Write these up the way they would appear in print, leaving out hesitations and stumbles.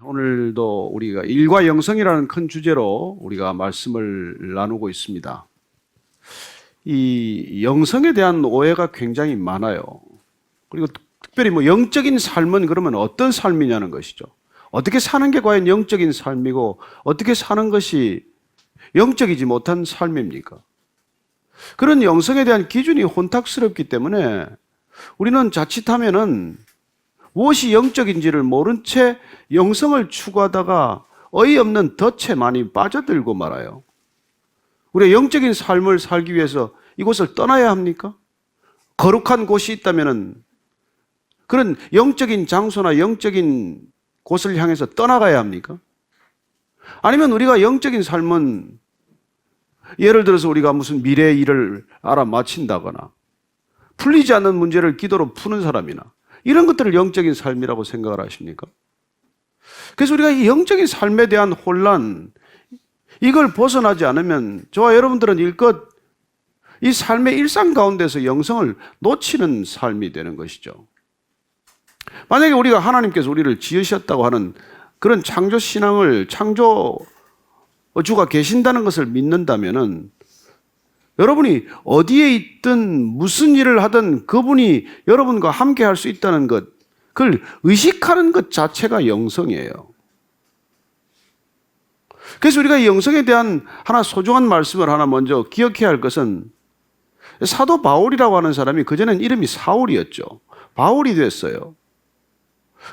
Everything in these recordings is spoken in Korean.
오늘도 우리가 일과 영성이라는 큰 주제로 우리가 말씀을 나누고 있습니다. 이 영성에 대한 오해가 굉장히 많아요. 그리고 특별히 영적인 삶은 그러면 어떤 삶이냐는 것이죠. 어떻게 사는 게 과연 영적인 삶이고 어떻게 사는 것이 영적이지 못한 삶입니까? 그런 영성에 대한 기준이 혼탁스럽기 때문에 우리는 자칫하면은 무엇이 영적인지를 모른 채 영성을 추구하다가 어이없는 덫에 많이 빠져들고 말아요. 우리가 영적인 삶을 살기 위해서 이곳을 떠나야 합니까? 거룩한 곳이 있다면은 그런 영적인 장소나 영적인 곳을 향해서 떠나가야 합니까? 아니면 우리가 영적인 삶은 예를 들어서 우리가 무슨 미래의 일을 알아맞힌다거나 풀리지 않는 문제를 기도로 푸는 사람이나 이런 것들을 영적인 삶이라고 생각을 하십니까? 그래서 우리가 이 영적인 삶에 대한 혼란, 이걸 벗어나지 않으면 저와 여러분들은 일껏 이 삶의 일상 가운데서 영성을 놓치는 삶이 되는 것이죠. 만약에 우리가 하나님께서 우리를 지으셨다고 하는 그런 창조 신앙을, 창조주가 계신다는 것을 믿는다면은 여러분이 어디에 있든 무슨 일을 하든 그분이 여러분과 함께 할 수 있다는 것, 그걸 의식하는 것 자체가 영성이에요. 그래서 우리가 이 영성에 대한 하나 소중한 말씀을 하나 먼저 기억해야 할 것은 사도 바울이라고 하는 사람이 그전엔 이름이 사울이었죠. 바울이 됐어요.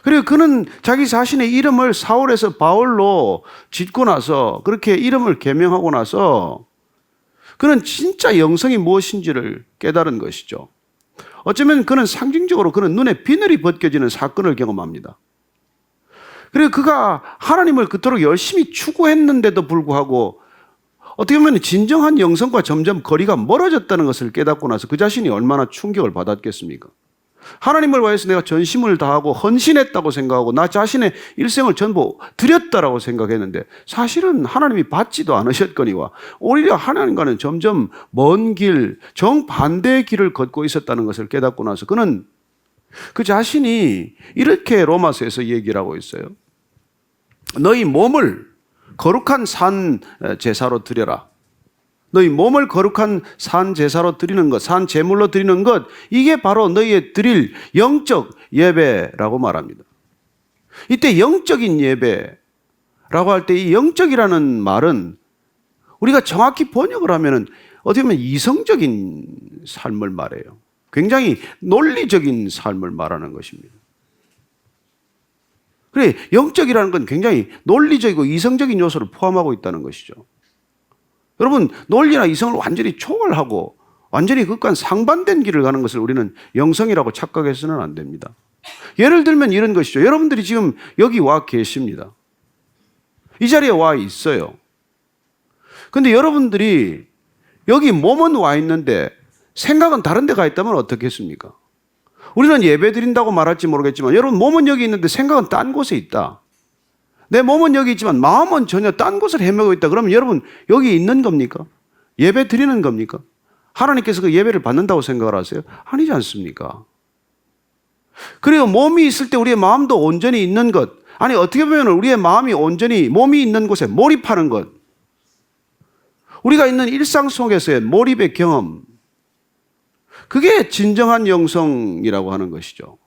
그리고 그는 자기 자신의 이름을 사울에서 바울로 짓고 나서 그렇게 이름을 개명하고 나서 그는 진짜 영성이 무엇인지를 깨달은 것이죠. 어쩌면 그는 상징적으로 그는 눈에 비늘이 벗겨지는 사건을 경험합니다. 그리고 그가 하나님을 그토록 열심히 추구했는데도 불구하고 어떻게 보면 진정한 영성과 점점 거리가 멀어졌다는 것을 깨닫고 나서 그 자신이 얼마나 충격을 받았겠습니까? 하나님을 위해서 내가 전심을 다하고 헌신했다고 생각하고 나 자신의 일생을 전부 드렸다라고 생각했는데 사실은 하나님이 받지도 않으셨거니와 오히려 하나님과는 점점 먼 길, 정반대의 길을 걷고 있었다는 것을 깨닫고 나서 그는 그 자신이 이렇게 로마서에서 얘기를 하고 있어요. 너희 몸을 거룩한 산 제사로 드려라. 너희 몸을 거룩한 산 제사로 드리는 것, 산 제물로 드리는 것, 이게 바로 너희의 드릴 영적 예배라고 말합니다. 이때 영적인 예배라고 할 때 이 영적이라는 말은 우리가 정확히 번역을 하면은 어떻게 보면 이성적인 삶을 말해요. 굉장히 논리적인 삶을 말하는 것입니다. 그래, 영적이라는 건 굉장히 논리적이고 이성적인 요소를 포함하고 있다는 것이죠. 여러분, 논리나 이성을 완전히 초월하고 완전히 그것과 상반된 길을 가는 것을 우리는 영성이라고 착각해서는 안 됩니다. 예를 들면 이런 것이죠. 여러분들이 지금 여기 와 계십니다. 이 자리에 와 있어요. 그런데 여러분들이 여기 몸은 와 있는데 생각은 다른 데 가 있다면 어떻겠습니까? 우리는 예배 드린다고 말할지 모르겠지만 여러분 몸은 여기 있는데 생각은 딴 곳에 있다. 내 몸은 여기 있지만 마음은 전혀 딴 곳을 헤매고 있다. 그러면 여러분 여기 있는 겁니까? 예배 드리는 겁니까? 하나님께서 그 예배를 받는다고 생각을 하세요? 아니지 않습니까? 그리고 몸이 있을 때 우리의 마음도 온전히 있는 것, 아니 어떻게 보면 우리의 마음이 온전히 몸이 있는 곳에 몰입하는 것, 우리가 있는 일상 속에서의 몰입의 경험, 그게 진정한 영성이라고 하는 것이죠.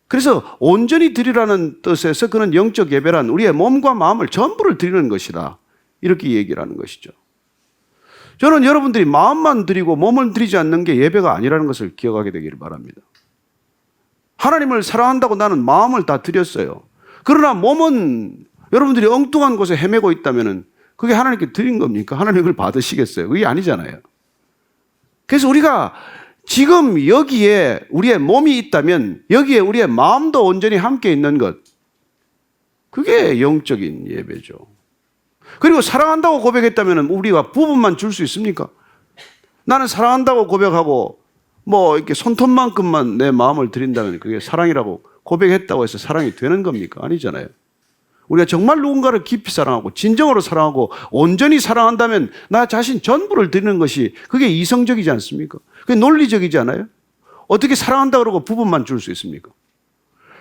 그래서 온전히 드리라는 뜻에서 그는 영적 예배란 우리의 몸과 마음을 전부를 드리는 것이다. 이렇게 얘기를 하는 것이죠. 저는 여러분들이 마음만 드리고 몸을 드리지 않는 게 예배가 아니라는 것을 기억하게 되기를 바랍니다. 하나님을 사랑한다고 나는 마음을 다 드렸어요. 그러나 몸은 여러분들이 엉뚱한 곳에 헤매고 있다면 그게 하나님께 드린 겁니까? 하나님 그걸 받으시겠어요? 그게 아니잖아요. 그래서 우리가 지금 여기에 우리의 몸이 있다면 여기에 우리의 마음도 온전히 함께 있는 것, 그게 영적인 예배죠. 그리고 사랑한다고 고백했다면 우리가 부분만 줄 수 있습니까? 나는 사랑한다고 고백하고 이렇게 손톱만큼만 내 마음을 드린다면 그게 사랑이라고 고백했다고 해서 사랑이 되는 겁니까? 아니잖아요. 우리가 정말 누군가를 깊이 사랑하고 진정으로 사랑하고 온전히 사랑한다면 나 자신 전부를 드리는 것이 그게 이성적이지 않습니까? 그게 논리적이지 않아요? 어떻게 사랑한다 그러고 부분만 줄 수 있습니까?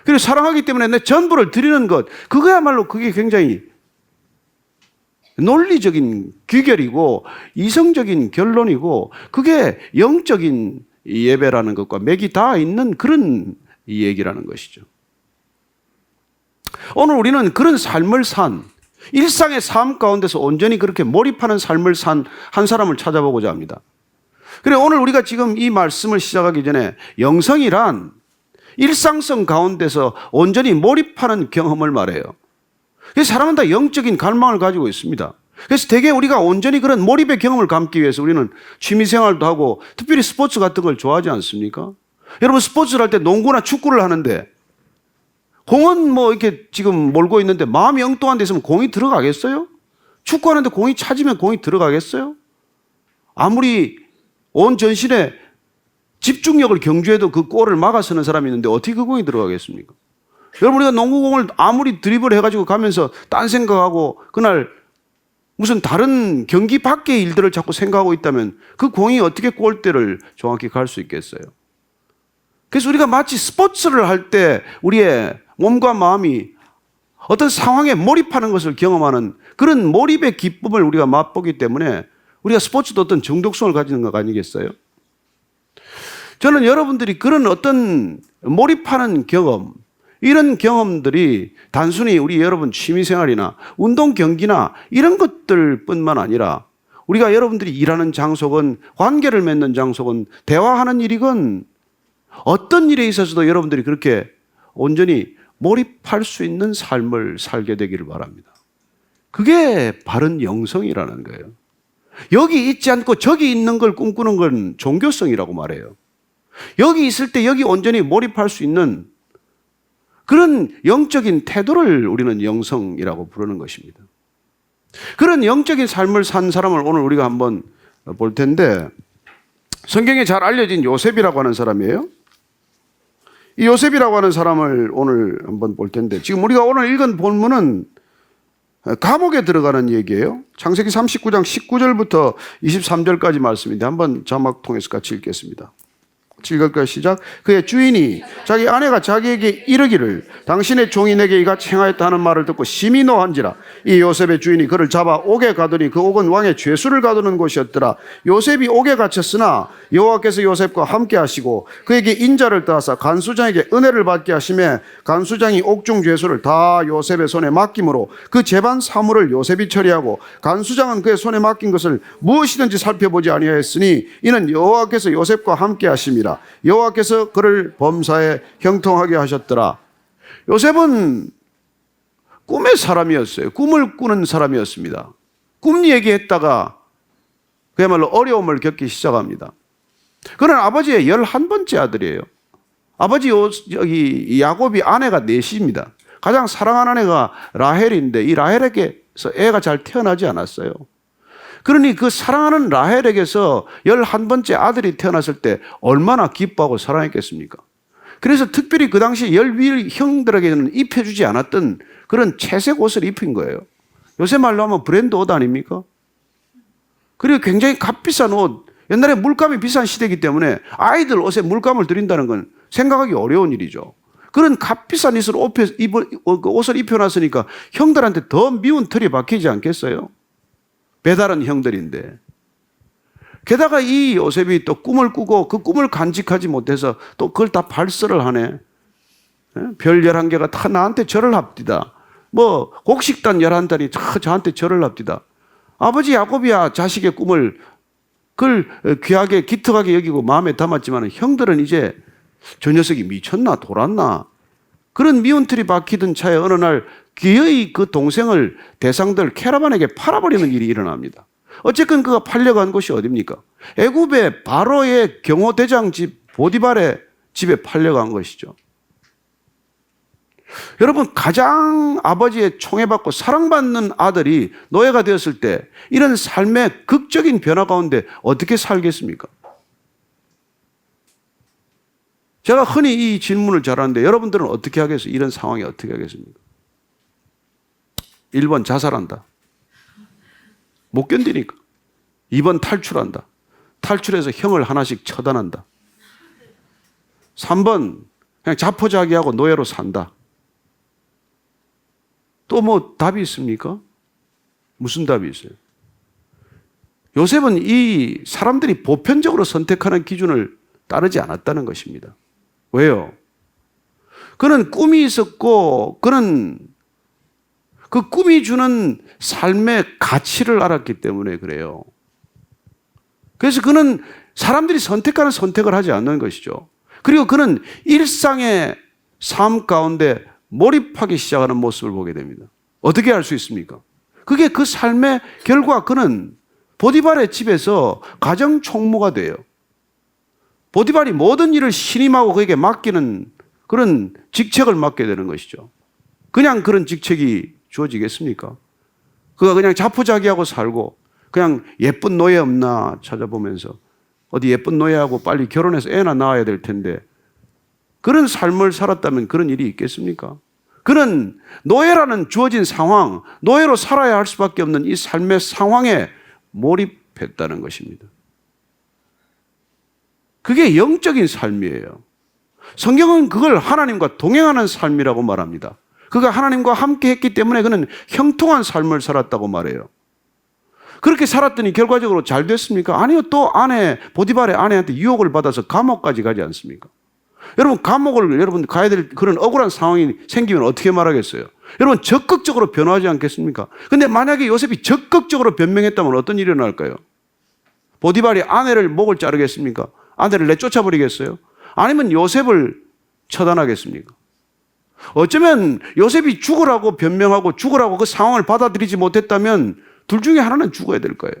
그리고 사랑하기 때문에 내 전부를 드리는 것, 그거야말로 그게 굉장히 논리적인 귀결이고 이성적인 결론이고 그게 영적인 예배라는 것과 맥이 다 있는 그런 얘기라는 것이죠. 오늘 우리는 그런 삶을 산, 일상의 삶 가운데서 온전히 그렇게 몰입하는 삶을 산 한 사람을 찾아보고자 합니다. 그래, 오늘 우리가 지금 이 말씀을 시작하기 전에 영성이란 일상성 가운데서 온전히 몰입하는 경험을 말해요. 그래서 사람은 다 영적인 갈망을 가지고 있습니다. 그래서 대개 우리가 온전히 그런 몰입의 경험을 감기 위해서 우리는 취미생활도 하고 특별히 스포츠 같은 걸 좋아하지 않습니까? 여러분, 스포츠를 할 때 농구나 축구를 하는데 공은 뭐 이렇게 지금 몰고 있는데 마음이 엉뚱한 데 있으면 공이 들어가겠어요? 축구하는데 공이 차지면 공이 들어가겠어요? 아무리 온 전신에 집중력을 경주해도 그 골을 막아서는 사람이 있는데 어떻게 그 공이 들어가겠습니까? 여러분, 우리가 농구공을 아무리 드리블 해가지고 가면서 딴 생각하고 그날 무슨 다른 경기 밖의 일들을 자꾸 생각하고 있다면 그 공이 어떻게 골대를 정확히 갈 수 있겠어요? 그래서 우리가 마치 스포츠를 할 때 우리의 몸과 마음이 어떤 상황에 몰입하는 것을 경험하는 그런 몰입의 기쁨을 우리가 맛보기 때문에 우리가 스포츠도 어떤 중독성을 가지는 것 아니겠어요? 저는 여러분들이 그런 어떤 몰입하는 경험, 이런 경험들이 단순히 우리 여러분 취미생활이나 운동 경기나 이런 것들 뿐만 아니라 우리가 여러분들이 일하는 장소건 관계를 맺는 장소건 대화하는 일이건 어떤 일에 있어서도 여러분들이 그렇게 온전히 몰입할 수 있는 삶을 살게 되기를 바랍니다. 그게 바른 영성이라는 거예요. 여기 있지 않고 저기 있는 걸 꿈꾸는 건 종교성이라고 말해요. 여기 있을 때 여기 온전히 몰입할 수 있는 그런 영적인 태도를 우리는 영성이라고 부르는 것입니다. 그런 영적인 삶을 산 사람을 오늘 우리가 한번 볼 텐데, 성경에 잘 알려진 요셉이라고 하는 사람이에요. 이 요셉이라고 하는 사람을 오늘 한번 볼 텐데, 지금 우리가 오늘 읽은 본문은 감옥에 들어가는 얘기예요. 창세기 39장 19절부터 23절까지 말씀인데 한번 자막 통해서 같이 읽겠습니다. 읽을까요? 시작. 그의 주인이 자기 아내가 자기에게 이르기를 당신의 종이 내게 이같이 행하였다 하는 말을 듣고 심히 노한지라. 이 요셉의 주인이 그를 잡아 옥에 가두니 그 옥은 왕의 죄수를 가두는 곳이었더라. 요셉이 옥에 갇혔으나 여호와께서 요셉과 함께 하시고 그에게 인자를 더하사 간수장에게 은혜를 받게 하시매 간수장이 옥중 죄수를 다 요셉의 손에 맡김으로 그 재반 사물을 요셉이 처리하고 간수장은 그의 손에 맡긴 것을 무엇이든지 살펴보지 아니하였으니 이는 여호와께서 요셉과 함께 하심이라. 여호와께서 그를 범사에 형통하게 하셨더라. 요셉은 꿈의 사람이었어요. 꿈을 꾸는 사람이었습니다. 꿈 얘기했다가 그야말로 어려움을 겪기 시작합니다. 그는 아버지의 11번째 아들이에요. 아버지 여기 야곱이 아내가 넷입니다. 가장 사랑하는 아내가 라헬인데 이 라헬에게서 애가 잘 태어나지 않았어요. 그러니 그 사랑하는 라헬에게서 11번째 아들이 태어났을 때 얼마나 기뻐하고 사랑했겠습니까? 그래서 특별히 그 당시 12 형들에게는 입혀주지 않았던 그런 채색 옷을 입힌 거예요. 요새 말로 하면 브랜드 옷 아닙니까? 그리고 굉장히 값비싼 옷, 옛날에 물감이 비싼 시대이기 때문에 아이들 옷에 물감을 들인다는 건 생각하기 어려운 일이죠. 그런 값비싼 옷을 입혀놨으니까 형들한테 더 미운 털이 박히지 않겠어요? 배다른 형들인데. 게다가 이 요셉이 또 꿈을 꾸고 그 꿈을 간직하지 못해서 또 그걸 다 발설을 하네. 별 11개가 다 나한테 절을 합디다. 뭐 곡식단 11단이 다 저한테 절을 합디다. 아버지 야곱이야 자식의 꿈을 그걸 귀하게 기특하게 여기고 마음에 담았지만 형들은 이제 저 녀석이 미쳤나 돌았나 그런 미운털이 박히던 차에 어느 날 기어이 그 동생을 대상들 캐러반에게 팔아버리는 일이 일어납니다. 어쨌건 그가 팔려간 곳이 어디입니까? 애굽의 바로의 경호대장 집 보디발의 집에 팔려간 것이죠. 여러분, 가장 아버지의 총애받고 사랑받는 아들이 노예가 되었을 때 이런 삶의 극적인 변화 가운데 어떻게 살겠습니까? 제가 흔히 이 질문을 잘 하는데 여러분들은 어떻게 하겠어요? 이런 상황에 어떻게 하겠습니까? 1번 자살한다. 못 견디니까. 2번 탈출한다. 탈출해서 형을 하나씩 처단한다. 3번 그냥 자포자기하고 노예로 산다. 또 뭐 답이 있습니까? 무슨 답이 있어요? 요셉은 이 사람들이 보편적으로 선택하는 기준을 따르지 않았다는 것입니다. 왜요? 그는 꿈이 있었고 그는 그 꿈이 주는 삶의 가치를 알았기 때문에 그래요. 그래서 그는 사람들이 선택하는 선택을 하지 않는 것이죠. 그리고 그는 일상의 삶 가운데 몰입하기 시작하는 모습을 보게 됩니다. 어떻게 알 수 있습니까? 그게 그 삶의 결과 그는 보디발의 집에서 가정 총무가 돼요. 보디발이 모든 일을 신임하고 그에게 맡기는 그런 직책을 맡게 되는 것이죠. 그냥 그런 직책이 주어지겠습니까? 그가 그냥 자포자기하고 살고 그냥 예쁜 노예 없나 찾아보면서 어디 예쁜 노예하고 빨리 결혼해서 애나 낳아야 될 텐데 그런 삶을 살았다면 그런 일이 있겠습니까? 그는 노예라는 주어진 상황, 노예로 살아야 할 수밖에 없는 이 삶의 상황에 몰입했다는 것입니다. 그게 영적인 삶이에요. 성경은 그걸 하나님과 동행하는 삶이라고 말합니다. 그가 하나님과 함께 했기 때문에 그는 형통한 삶을 살았다고 말해요. 그렇게 살았더니 결과적으로 잘 됐습니까? 아니요. 또 보디발의 아내한테 유혹을 받아서 감옥까지 가지 않습니까? 여러분, 감옥을 여러분 가야 될 그런 억울한 상황이 생기면 어떻게 말하겠어요? 여러분, 적극적으로 변화하지 않겠습니까? 근데 만약에 요셉이 적극적으로 변명했다면 어떤 일이 일어날까요? 보디발이 아내를 목을 자르겠습니까? 아내를 내쫓아버리겠어요? 아니면 요셉을 처단하겠습니까? 어쩌면 요셉이 죽으라고 변명하고 죽으라고 그 상황을 받아들이지 못했다면 둘 중에 하나는 죽어야 될 거예요.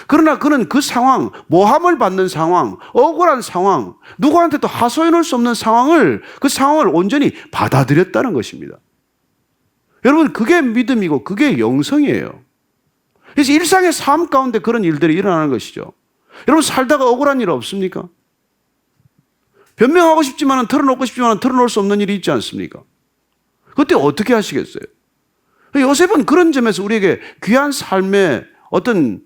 그러나 그는 그 상황, 모함을 받는 상황, 억울한 상황, 누구한테도 하소연할 수 없는 상황을, 그 상황을 온전히 받아들였다는 것입니다. 여러분, 그게 믿음이고 그게 영성이에요. 그래서 일상의 삶 가운데 그런 일들이 일어나는 것이죠. 여러분, 살다가 억울한 일 없습니까? 변명하고 싶지만 털어놓고 싶지만 털어놓을 수 없는 일이 있지 않습니까? 그때 어떻게 하시겠어요? 요셉은 그런 점에서 우리에게 귀한 삶의 어떤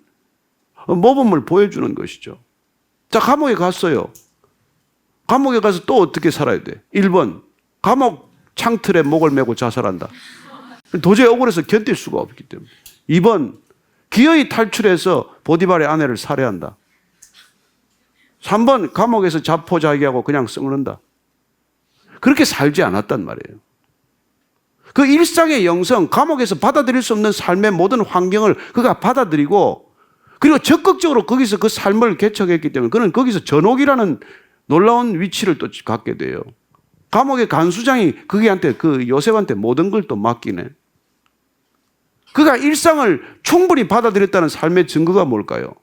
모범을 보여주는 것이죠. 자, 감옥에 갔어요. 감옥에 가서 또 어떻게 살아야 돼? 1번, 감옥 창틀에 목을 메고 자살한다. 도저히 억울해서 견딜 수가 없기 때문에. 2번, 기어이 탈출해서 보디발의 아내를 살해한다. 3번, 감옥에서 자포자기하고 그냥 썩는다. 그렇게 살지 않았단 말이에요. 그 일상의 영성, 감옥에서 받아들일 수 없는 삶의 모든 환경을 그가 받아들이고 그리고 적극적으로 거기서 그 삶을 개척했기 때문에 그는 거기서 전옥이라는 놀라운 위치를 또 갖게 돼요. 감옥의 간수장이 그 요셉한테 모든 걸 또 맡기네. 그가 일상을 충분히 받아들였다는 삶의 증거가 뭘까요?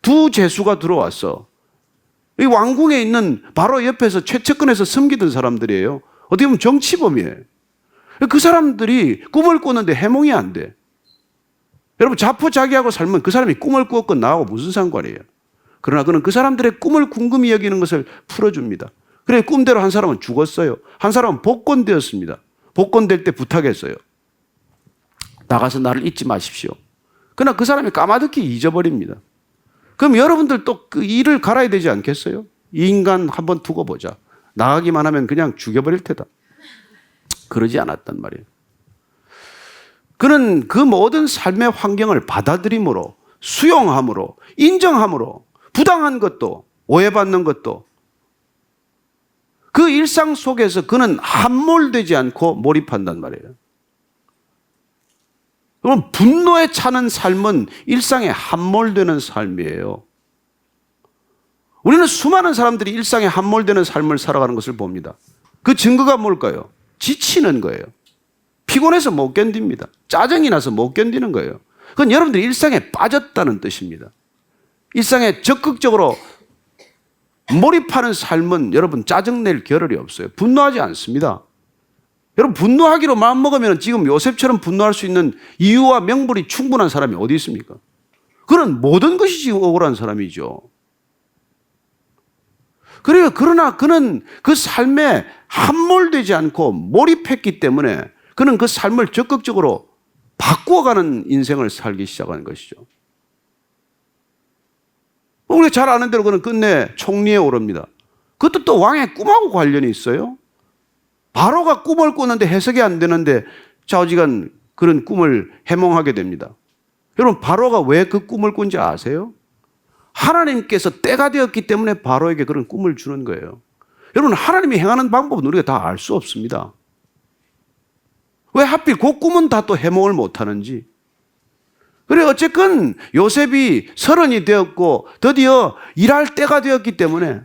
두 죄수가 들어왔어. 이 왕궁에 있는 바로 옆에서 최측근에서 섬기던 사람들이에요. 어떻게 보면 정치범이에요. 그 사람들이 꿈을 꾸는데 해몽이 안 돼. 여러분, 자포자기하고 살면 그 사람이 꿈을 꾸었건 나하고 무슨 상관이에요? 그러나 그는 그 사람들의 꿈을 궁금히 여기는 것을 풀어줍니다. 그래, 꿈대로 한 사람은 죽었어요. 한 사람은 복권되었습니다. 복권될 때 부탁했어요. 나가서 나를 잊지 마십시오. 그러나 그 사람이 까마득히 잊어버립니다. 그럼 여러분들도 그 일을 갈아야 되지 않겠어요? 이 인간 한번 두고 보자. 나가기만 하면 그냥 죽여버릴 테다. 그러지 않았단 말이에요. 그는 그 모든 삶의 환경을 받아들임으로, 수용함으로, 인정함으로, 부당한 것도, 오해받는 것도, 그 일상 속에서 그는 함몰되지 않고 몰입한단 말이에요. 그럼 분노에 차는 삶은 일상에 함몰되는 삶이에요. 우리는 수많은 사람들이 일상에 함몰되는 삶을 살아가는 것을 봅니다. 그 증거가 뭘까요? 지치는 거예요. 피곤해서 못 견딥니다. 짜증이 나서 못 견디는 거예요. 그건 여러분들이 일상에 빠졌다는 뜻입니다. 일상에 적극적으로 몰입하는 삶은 여러분 짜증낼 겨를이 없어요. 분노하지 않습니다. 여러분, 분노하기로 마음먹으면 지금 요셉처럼 분노할 수 있는 이유와 명분이 충분한 사람이 어디 있습니까? 그는 모든 것이 지금 억울한 사람이죠. 그러나 그는 그 삶에 함몰되지 않고 몰입했기 때문에 그는 그 삶을 적극적으로 바꾸어가는 인생을 살기 시작하는 것이죠. 우리가 잘 아는 대로 그는 끝내 총리에 오릅니다. 그것도 또 왕의 꿈하고 관련이 있어요. 바로가 꿈을 꾸는데 해석이 안 되는데 좌우지간 그런 꿈을 해몽하게 됩니다. 여러분, 바로가 왜 그 꿈을 꾼지 아세요? 하나님께서 때가 되었기 때문에 바로에게 그런 꿈을 주는 거예요. 여러분, 하나님이 행하는 방법은 우리가 다 알 수 없습니다. 왜 하필 그 꿈은 다 또 해몽을 못하는지. 그래, 어쨌건 요셉이 30이 되었고 드디어 일할 때가 되었기 때문에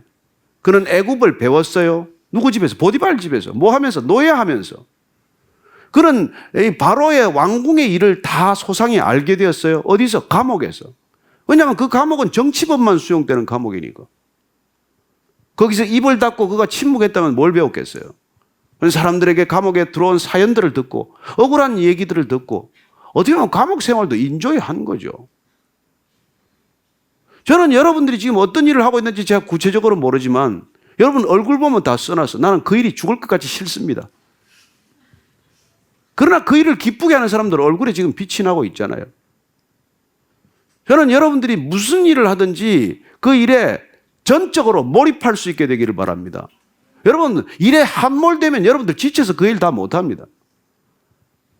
그는 애굽을 배웠어요. 누구 집에서? 보디발 집에서. 뭐 하면서? 노예하면서. 그는 이 바로의 왕궁의 일을 다 소상히 알게 되었어요. 어디서? 감옥에서. 왜냐하면 그 감옥은 정치범만 수용되는 감옥이니까. 거기서 입을 닫고 그가 침묵했다면 뭘 배웠겠어요? 사람들에게 감옥에 들어온 사연들을 듣고 억울한 얘기들을 듣고 어떻게 보면 감옥 생활도 인조이한 거죠. 저는 여러분들이 지금 어떤 일을 하고 있는지 제가 구체적으로 모르지만 여러분 얼굴 보면 다 써놨어. 나는 그 일이 죽을 것 같이 싫습니다. 그러나 그 일을 기쁘게 하는 사람들 얼굴에 지금 빛이 나고 있잖아요. 저는 여러분들이 무슨 일을 하든지 그 일에 전적으로 몰입할 수 있게 되기를 바랍니다. 여러분, 일에 함몰되면 여러분들 지쳐서 그 일 다 못합니다.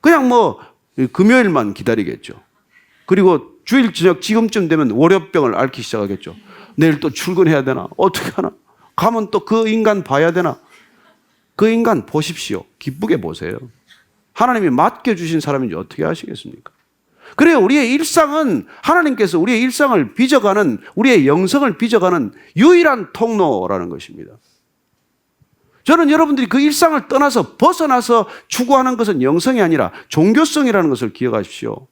그냥 뭐 금요일만 기다리겠죠. 그리고 주일 저녁 지금쯤 되면 월요병을 앓기 시작하겠죠. 내일 또 출근해야 되나? 어떻게 하나? 가면 또 그 인간 봐야 되나? 그 인간 보십시오. 기쁘게 보세요. 하나님이 맡겨주신 사람인지 어떻게 아시겠습니까? 그래요. 우리의 일상은 하나님께서 우리의 일상을 빚어가는, 우리의 영성을 빚어가는 유일한 통로라는 것입니다. 저는 여러분들이 그 일상을 떠나서 벗어나서 추구하는 것은 영성이 아니라 종교성이라는 것을 기억하십시오.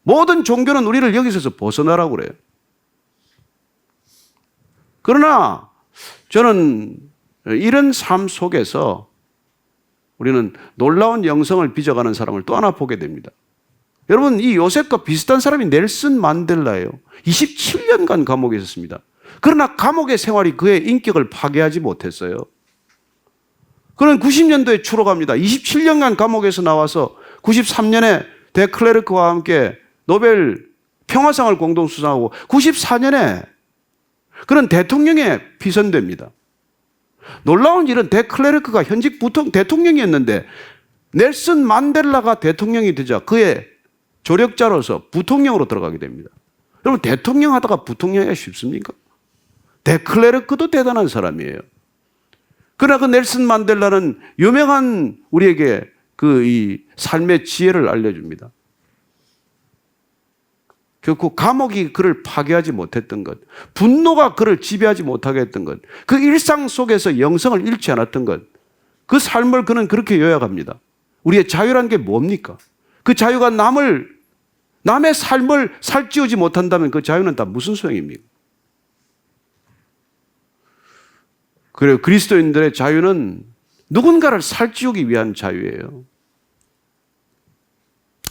모든 종교는 우리를 여기서 벗어나라고 그래요. 그러나 저는 이런 삶 속에서 우리는 놀라운 영성을 빚어가는 사람을 또 하나 보게 됩니다. 여러분, 이 요셉과 비슷한 사람이 넬슨 만델라예요. 27년간 감옥에 있었습니다. 그러나 감옥의 생활이 그의 인격을 파괴하지 못했어요. 그는 90년도에 추록합니다. 27년간 감옥에서 나와서 93년에 데클레르크와 함께 노벨 평화상을 공동 수상하고 94년에 그는 대통령에 피선됩니다. 놀라운 일은 데클레르크가 현직 대통령이었는데 넬슨 만델라가 대통령이 되자 그의 조력자로서 부통령으로 들어가게 됩니다. 여러분, 대통령 하다가 부통령이 쉽습니까? 데클레르크도 대단한 사람이에요. 그러나 그 넬슨 만델라는 유명한 우리에게 그 이 삶의 지혜를 알려줍니다. 결코 감옥이 그를 파괴하지 못했던 것, 분노가 그를 지배하지 못하게 했던 것, 그 일상 속에서 영성을 잃지 않았던 것, 그 삶을 그는 그렇게 요약합니다. 우리의 자유란 게 뭡니까? 그 자유가 남의 삶을 살찌우지 못한다면 그 자유는 다 무슨 소용입니까? 그래요. 그리스도인들의 자유는 누군가를 살찌우기 위한 자유예요.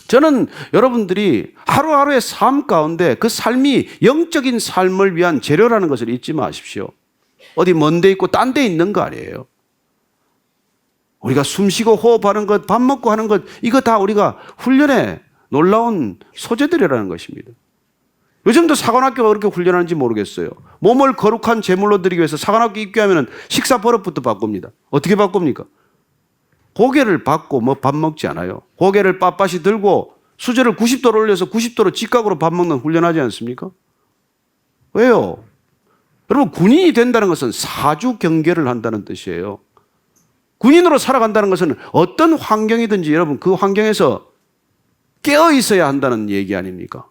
저는 여러분들이 하루하루의 삶 가운데 그 삶이 영적인 삶을 위한 재료라는 것을 잊지 마십시오. 어디 먼 데 있고 딴 데 있는 거 아니에요. 우리가 숨 쉬고 호흡하는 것, 밥 먹고 하는 것, 이거 다 우리가 훈련의 놀라운 소재들이라는 것입니다. 요즘도 사관학교가 그렇게 훈련하는지 모르겠어요. 몸을 거룩한 제물로 드리기 위해서 사관학교 입교하면 식사 버릇부터 바꿉니다. 어떻게 바꿉니까? 고개를 받고 뭐 밥 먹지 않아요. 고개를 빳빳이 들고 수저를 90도로 올려서 90도로 직각으로 밥 먹는 훈련하지 않습니까? 왜요? 여러분, 군인이 된다는 것은 사주 경계를 한다는 뜻이에요. 군인으로 살아간다는 것은 어떤 환경이든지 여러분 그 환경에서 깨어 있어야 한다는 얘기 아닙니까?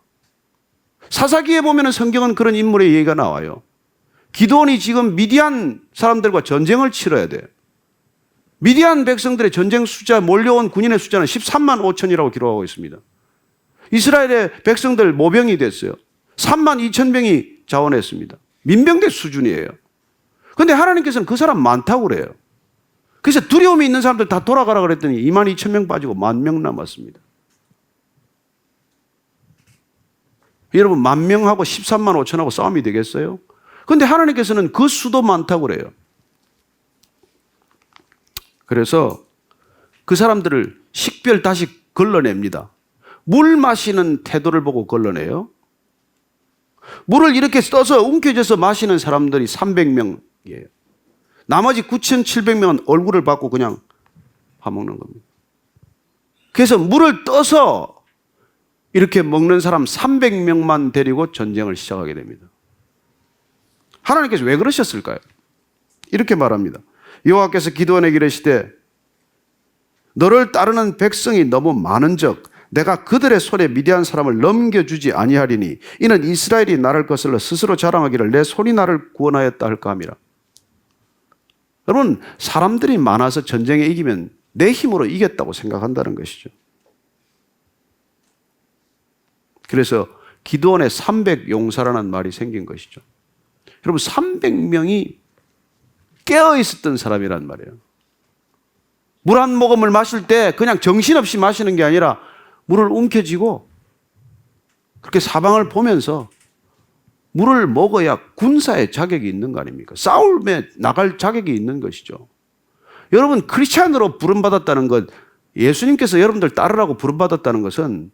사사기에 보면 성경은 그런 인물의 얘기가 나와요. 기드온이 지금 미디안 사람들과 전쟁을 치러야 돼요. 미디안 백성들의 전쟁 숫자, 몰려온 군인의 숫자는 13만 5천이라고 기록하고 있습니다. 이스라엘의 백성들 모병이 됐어요. 3만 2천 명이 자원했습니다. 민병대 수준이에요. 그런데 하나님께서는 그 사람 많다고 그래요. 그래서 두려움이 있는 사람들 다 돌아가라 그랬더니 2만 2천 명 빠지고 10,000명 남았습니다. 여러분, 10,000명하고 13만 5천하고 싸움이 되겠어요? 그런데 하나님께서는 그 수도 많다고 그래요. 그래서 그 사람들을 식별 다시 걸러냅니다. 물 마시는 태도를 보고 걸러내요. 물을 이렇게 떠서 움켜져서 마시는 사람들이 300명 나머지 9,700명은 얼굴을 받고 그냥 파먹는 겁니다. 그래서 물을 떠서 이렇게 먹는 사람 300명만 데리고 전쟁을 시작하게 됩니다. 하나님께서 왜 그러셨을까요? 이렇게 말합니다. 여호와께서 기드온에게 이르시되 너를 따르는 백성이 너무 많은즉 내가 그들의 손에 미디안 사람을 넘겨주지 아니하리니 이는 이스라엘이 나를 거슬러 스스로 자랑하기를 내 손이 나를 구원하였다 할까 함이라. 여러분, 사람들이 많아서 전쟁에 이기면 내 힘으로 이겼다고 생각한다는 것이죠. 그래서 기드온의 300용사라는 말이 생긴 것이죠. 여러분, 300명이 깨어 있었던 사람이란 말이에요. 물 한 모금을 마실 때 그냥 정신없이 마시는 게 아니라 물을 움켜쥐고 그렇게 사방을 보면서 물을 먹어야 군사의 자격이 있는 거 아닙니까? 싸움에 나갈 자격이 있는 것이죠. 여러분, 크리스찬으로 부름받았다는 것, 예수님께서 여러분들 따르라고 부름받았다는 것은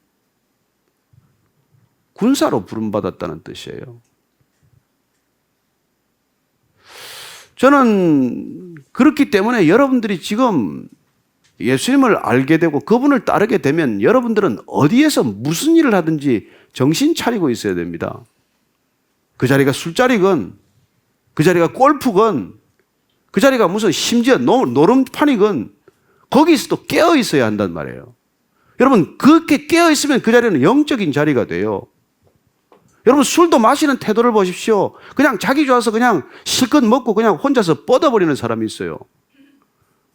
군사로 부름받았다는 뜻이에요. 저는 그렇기 때문에 여러분들이 지금 예수님을 알게 되고 그분을 따르게 되면 여러분들은 어디에서 무슨 일을 하든지 정신 차리고 있어야 됩니다. 그 자리가 술자리건, 그 자리가 골프건, 그 자리가 무슨 심지어 노름판이건 거기서도 깨어 있어야 한단 말이에요. 여러분, 그렇게 깨어 있으면 그 자리는 영적인 자리가 돼요. 여러분, 술도 마시는 태도를 보십시오. 그냥 자기 좋아서 그냥 실컷 먹고 그냥 혼자서 뻗어버리는 사람이 있어요.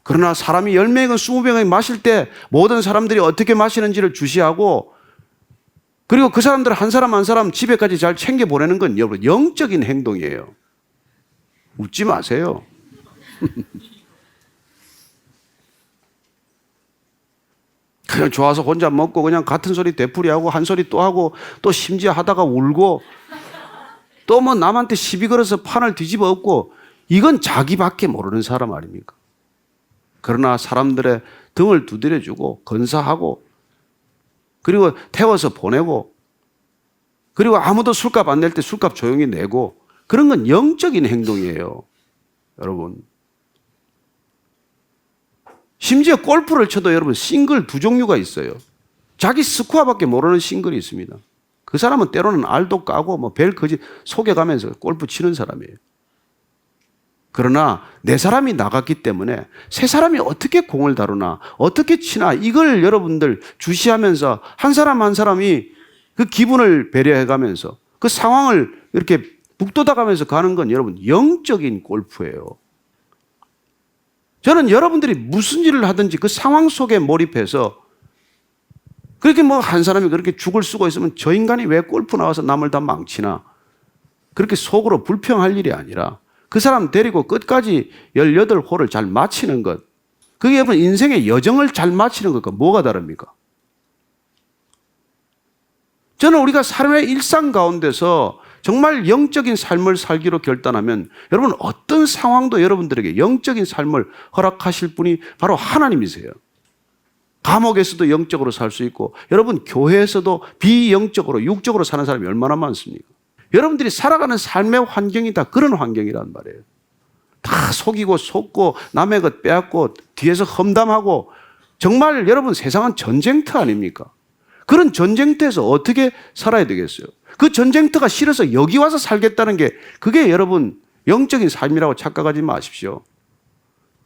그러나 사람이 10명이건 20명이 마실 때 모든 사람들이 어떻게 마시는지를 주시하고 그리고 그 사람들 한 사람 한 사람 집에까지 잘 챙겨보내는 건 여러분 영적인 행동이에요. 웃지 마세요. 그냥 좋아서 혼자 먹고 그냥 같은 소리 되풀이하고 한 소리 또 하고 또 심지어 하다가 울고 또 뭐 남한테 시비 걸어서 판을 뒤집어 엎고 이건 자기밖에 모르는 사람 아닙니까? 그러나 사람들의 등을 두드려주고 건사하고 그리고 태워서 보내고 그리고 아무도 술값 안 낼 때 술값 조용히 내고 그런 건 영적인 행동이에요. 여러분. 심지어 골프를 쳐도 여러분 싱글 두 종류가 있어요. 자기 스코어밖에 모르는 싱글이 있습니다. 그 사람은 때로는 알도 까고 뭐 벨 거짓 속여가면서 골프 치는 사람이에요. 그러나 네 사람이 나갔기 때문에 세 사람이 어떻게 공을 다루나 어떻게 치나 이걸 여러분들 주시하면서 한 사람 한 사람이 그 기분을 배려해가면서 그 상황을 이렇게 북돋아가면서 가는 건 여러분 영적인 골프예요. 저는 여러분들이 무슨 일을 하든지 그 상황 속에 몰입해서 그렇게 뭐 한 사람이 그렇게 죽을 쓰고 있으면 저 인간이 왜 골프 나와서 남을 다 망치나 그렇게 속으로 불평할 일이 아니라 그 사람 데리고 끝까지 18홀을 잘 마치는 것 그게 여러분 인생의 여정을 잘 마치는 것과 뭐가 다릅니까? 저는 우리가 삶의 일상 가운데서 정말 영적인 삶을 살기로 결단하면 여러분 어떤 상황도 여러분들에게 영적인 삶을 허락하실 분이 바로 하나님이세요. 감옥에서도 영적으로 살 수 있고 여러분 교회에서도 비영적으로 육적으로 사는 사람이 얼마나 많습니까? 여러분들이 살아가는 삶의 환경이 다 그런 환경이란 말이에요. 다 속이고 속고 남의 것 빼앗고 뒤에서 험담하고 정말 여러분 세상은 전쟁터 아닙니까? 그런 전쟁터에서 어떻게 살아야 되겠어요? 그 전쟁터가 싫어서 여기 와서 살겠다는 게 그게 여러분 영적인 삶이라고 착각하지 마십시오.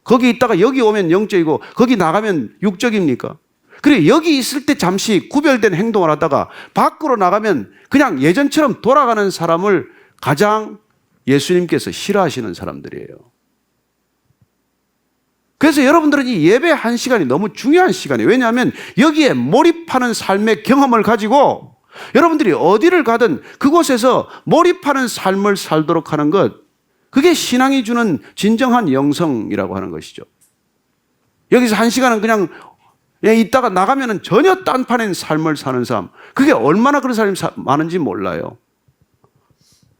거기 있다가 여기 오면 영적이고 거기 나가면 육적입니까? 그래 여기 있을 때 잠시 구별된 행동을 하다가 밖으로 나가면 그냥 예전처럼 돌아가는 사람을 가장 예수님께서 싫어하시는 사람들이에요. 그래서 여러분들은 이 예배 한 시간이 너무 중요한 시간이에요. 왜냐하면 여기에 몰입하는 삶의 경험을 가지고 여러분들이 어디를 가든 그곳에서 몰입하는 삶을 살도록 하는 것 그게 신앙이 주는 진정한 영성이라고 하는 것이죠. 여기서 한 시간은 그냥 있다가 나가면 전혀 딴판인 삶을 사는 사람 그게 얼마나 그런 사람이 많은지 몰라요.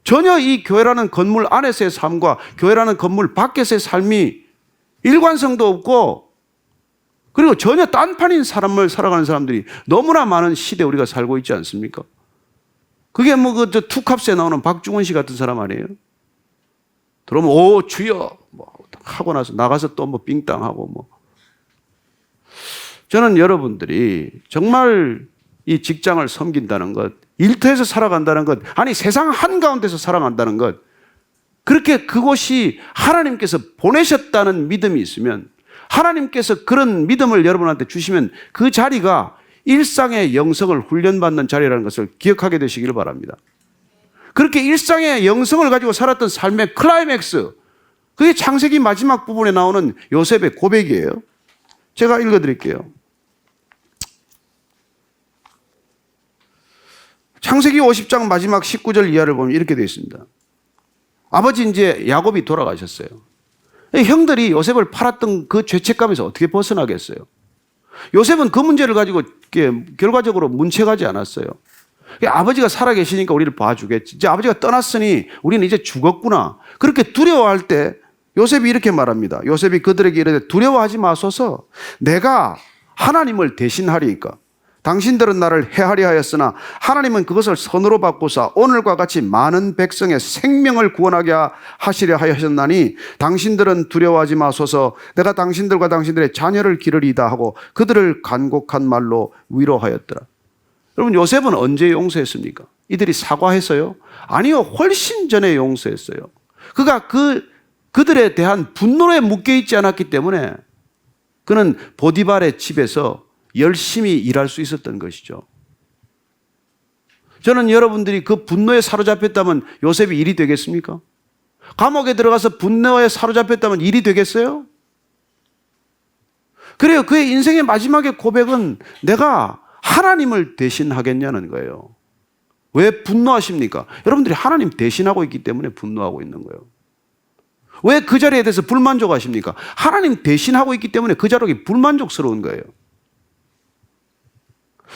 전혀 이 교회라는 건물 안에서의 삶과 교회라는 건물 밖에서의 삶이 일관성도 없고 그리고 전혀 딴판인 삶을 살아가는 사람들이 너무나 많은 시대에 우리가 살고 있지 않습니까? 그게 뭐 그 투캅스에 나오는 박중원 씨 같은 사람 아니에요? 그러면 오 주여 뭐 하고 나서 나가서 또 뭐 빙땅하고 뭐. 저는 여러분들이 정말 이 직장을 섬긴다는 것, 일터에서 살아간다는 것, 아니 세상 한가운데서 살아간다는 것, 그렇게 그곳이 하나님께서 보내셨다는 믿음이 있으면, 하나님께서 그런 믿음을 여러분한테 주시면 그 자리가 일상의 영성을 훈련받는 자리라는 것을 기억하게 되시기를 바랍니다. 그렇게 일상의 영성을 가지고 살았던 삶의 클라이맥스, 그게 창세기 마지막 부분에 나오는 요셉의 고백이에요. 제가 읽어드릴게요. 창세기 50장 마지막 19절 이하를 보면 이렇게 되어 있습니다. 아버지 이제 야곱이 돌아가셨어요. 형들이 요셉을 팔았던 그 죄책감에서 어떻게 벗어나겠어요? 요셉은 그 문제를 가지고 결과적으로 문책하지 않았어요. 아버지가 살아계시니까 우리를 봐주겠지. 이제 아버지가 떠났으니 우리는 이제 죽었구나. 그렇게 두려워할 때 요셉이 이렇게 말합니다. 요셉이 그들에게 이르되 두려워하지 마소서. 내가 하나님을 대신하리이까. 당신들은 나를 해하려 하였으나 하나님은 그것을 선으로 바꾸사 오늘과 같이 많은 백성의 생명을 구원하게 하시려 하셨나니 당신들은 두려워하지 마소서. 내가 당신들과 당신들의 자녀를 기르리이다 하고 그들을 간곡한 말로 위로하였더라. 여러분, 요셉은 언제 용서했습니까? 이들이 사과했어요? 아니요, 훨씬 전에 용서했어요. 그가 그들에 대한 분노에 묶여있지 않았기 때문에 그는 보디발의 집에서 열심히 일할 수 있었던 것이죠. 저는 여러분들이 그 분노에 사로잡혔다면 요셉이 일이 되겠습니까? 감옥에 들어가서 분노에 사로잡혔다면 일이 되겠어요? 그래요. 그의 인생의 마지막의 고백은 내가 하나님을 대신하겠냐는 거예요. 왜 분노하십니까? 여러분들이 하나님 대신하고 있기 때문에 분노하고 있는 거예요. 왜 그 자리에 대해서 불만족하십니까? 하나님 대신하고 있기 때문에 그 자리가 불만족스러운 거예요.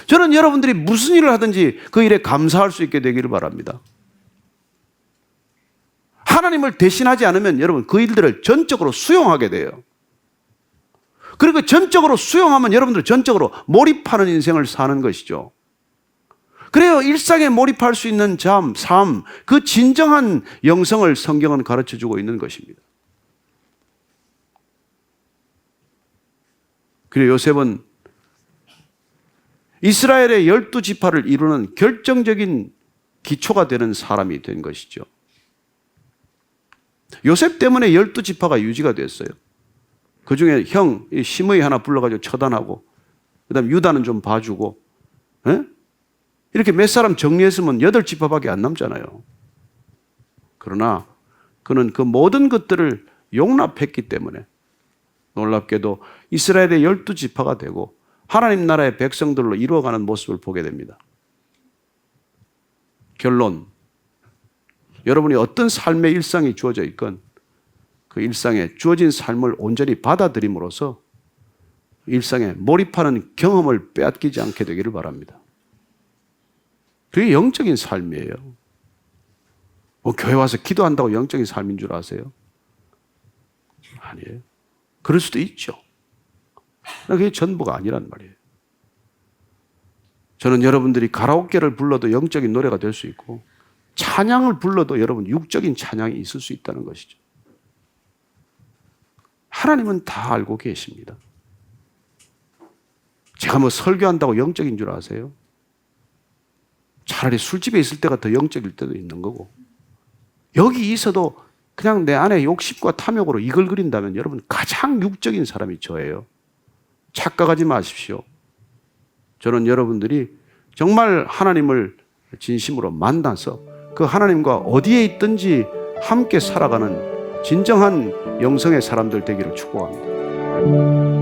저는 여러분들이 무슨 일을 하든지 그 일에 감사할 수 있게 되기를 바랍니다. 하나님을 대신하지 않으면 여러분 그 일들을 전적으로 수용하게 돼요. 그리고 전적으로 수용하면 여러분들 전적으로 몰입하는 인생을 사는 것이죠. 그래요. 일상에 몰입할 수 있는 삶, 그 진정한 영성을 성경은 가르쳐주고 있는 것입니다. 그래요. 요셉은 이스라엘의 12지파를 이루는 결정적인 기초가 되는 사람이 된 것이죠. 요셉 때문에 12지파가 유지가 됐어요. 그 중에 형 시므이 하나 불러가지고 처단하고, 그 다음에 유다는 좀 봐주고, 이렇게 몇 사람 정리했으면 8지파밖에 안 남잖아요. 그러나 그는 그 모든 것들을 용납했기 때문에 놀랍게도 이스라엘의 12지파가 되고 하나님 나라의 백성들로 이루어가는 모습을 보게 됩니다. 결론, 여러분이 어떤 삶의 일상이 주어져 있건 그 일상에 주어진 삶을 온전히 받아들임으로써 일상에 몰입하는 경험을 빼앗기지 않게 되기를 바랍니다. 그게 영적인 삶이에요. 교회 와서 기도한다고 영적인 삶인 줄 아세요? 아니에요. 그럴 수도 있죠. 그게 전부가 아니란 말이에요. 저는 여러분들이 가라오케를 불러도 영적인 노래가 될 수 있고 찬양을 불러도 여러분 육적인 찬양이 있을 수 있다는 것이죠. 하나님은 다 알고 계십니다. 제가 뭐 설교한다고 영적인 줄 아세요? 차라리 술집에 있을 때가 더 영적일 때도 있는 거고, 여기 있어도 그냥 내 안에 욕심과 탐욕으로 이글거린다면 여러분 가장 육적인 사람이 저예요. 착각하지 마십시오. 저는 여러분들이 정말 하나님을 진심으로 만나서 그 하나님과 어디에 있든지 함께 살아가는 진정한 영성의 사람들 되기를 축복합니다.